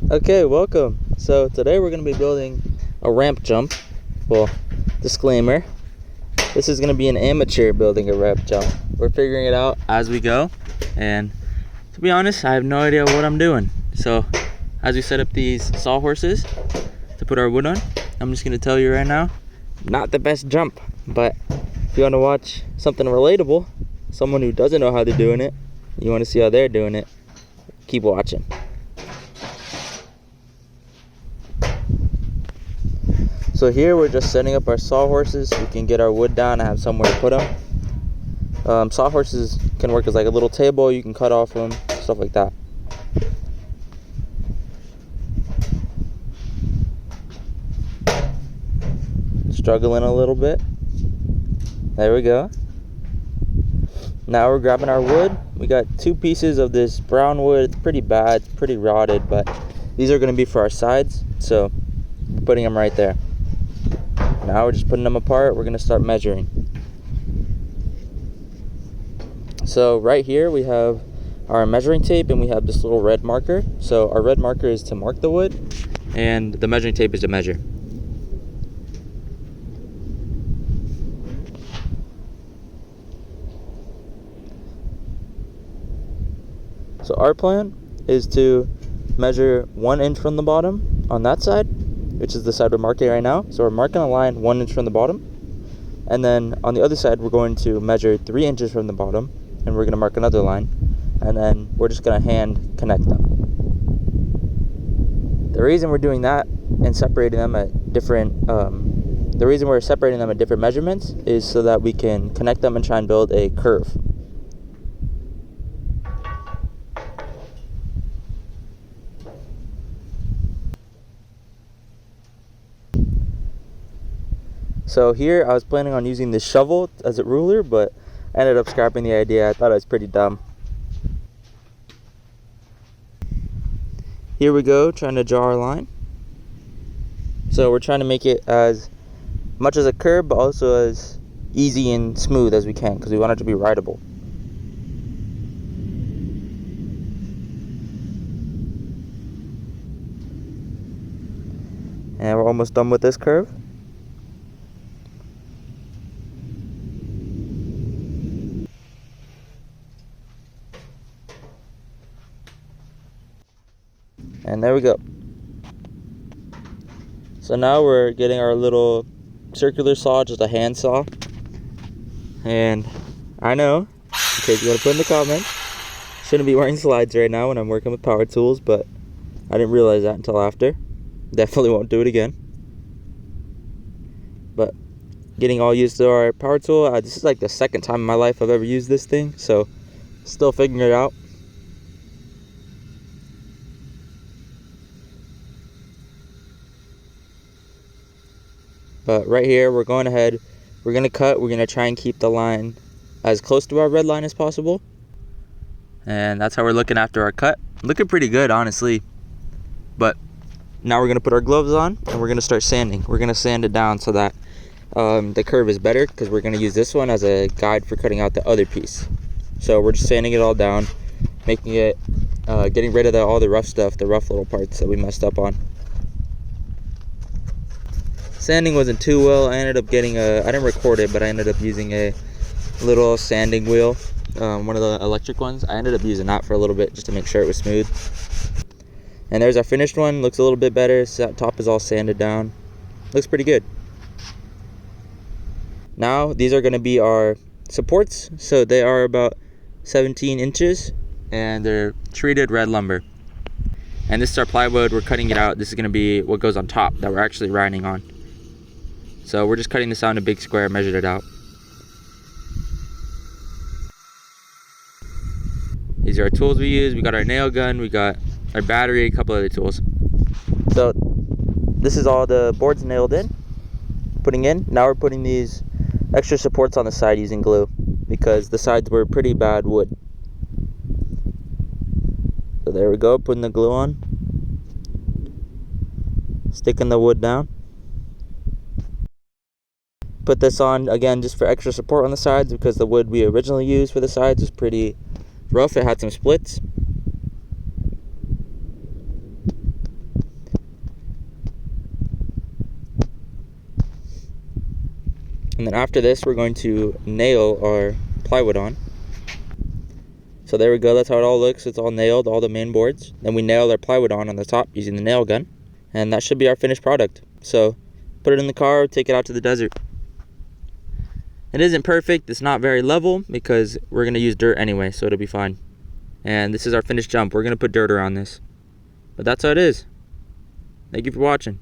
Okay, welcome. So today we're going to be building a ramp jump. Well, disclaimer, this is going to be an amateur building a ramp jump. We're figuring it out as we go, and to be honest, I have no idea what I'm doing. So as we set up these sawhorses to put our wood on, I'm just going to tell you right now, not the best jump, but if you want to watch something relatable, someone who doesn't know how they're doing it, you want to see how they're doing it, keep watching. So here we're just setting up our sawhorses so we can get our wood down and have somewhere to put them. Sawhorses can work as like a little table, you can cut off them, stuff like that. Struggling a little bit. There we go. Now we're grabbing our wood. We got 2 pieces of this brown wood. It's pretty bad, it's pretty rotted, but these are going to be for our sides, so we're putting them right there. Now we're just putting them apart. We're going to start measuring. So right here we have our measuring tape and we have this little red marker. So our red marker is to mark the wood and the measuring tape is to measure. So our plan is to measure 1 inch from the bottom on that side, which is the side we're marking right now. So we're marking a line 1 inch from the bottom. And then on the other side, we're going to measure 3 inches from the bottom, and we're going to mark another line. And then we're just going to hand connect them. The reason we're doing that and separating them at different, measurements is so that we can connect them and try and build a curve. So here I was planning on using this shovel as a ruler, but I ended up scrapping the idea. I thought it was pretty dumb. Here we go, trying to draw our line. So we're trying to make it as much as a curve, but also as easy and smooth as we can, because we want it to be rideable. And we're almost done with this curve. And there we go. So now we're getting our little circular saw, just a hand saw. And I know, because you want to put in the comments, shouldn't be wearing slides right now when I'm working with power tools, but I didn't realize that until after. Definitely won't do it again. But getting all used to our power tool, this is like the second time in my life I've ever used this thing, so still figuring it out. But right here, we're going ahead, we're going to cut, we're going to try and keep the line as close to our red line as possible. And that's how we're looking after our cut. Looking pretty good, honestly. But now we're going to put our gloves on and we're going to start sanding. We're going to sand it down so that the curve is better, because we're going to use this one as a guide for cutting out the other piece. So we're just sanding it all down, making it, getting rid of all the rough stuff, the rough little parts that we messed up on. Sanding wasn't too well. I ended up getting I didn't record it, but I ended up using a little sanding wheel, one of the electric ones. I ended up using that for a little bit just to make sure it was smooth. And there's our finished one. Looks a little bit better. So that top is all sanded down. Looks pretty good. Now these are going to be our supports. So they are about 17 inches and they're treated red lumber. And this is our plywood. We're cutting it out. This is going to be what goes on top that we're actually riding on. So we're just cutting this out in a big square, measured it out. These are our tools we use. We got our nail gun, we got our battery, a couple other tools. So this is all the boards nailed in, putting in. Now we're putting these extra supports on the side using glue, because the sides were pretty bad wood. So there we go, putting the glue on. Sticking the wood down. Put this on again just for extra support on the sides, because the wood we originally used for the sides was pretty rough. It had some splits. And then after this, we're going to nail our plywood on. So there we go, that's how it all looks. It's all nailed, all the main boards. Then we nail our plywood on the top using the nail gun. And that should be our finished product. So put it in the car, take it out to the desert. It isn't perfect, it's not very level because we're gonna use dirt anyway, so it'll be fine. And this is our finished jump. We're gonna put dirt around this. But that's how it is. Thank you for watching.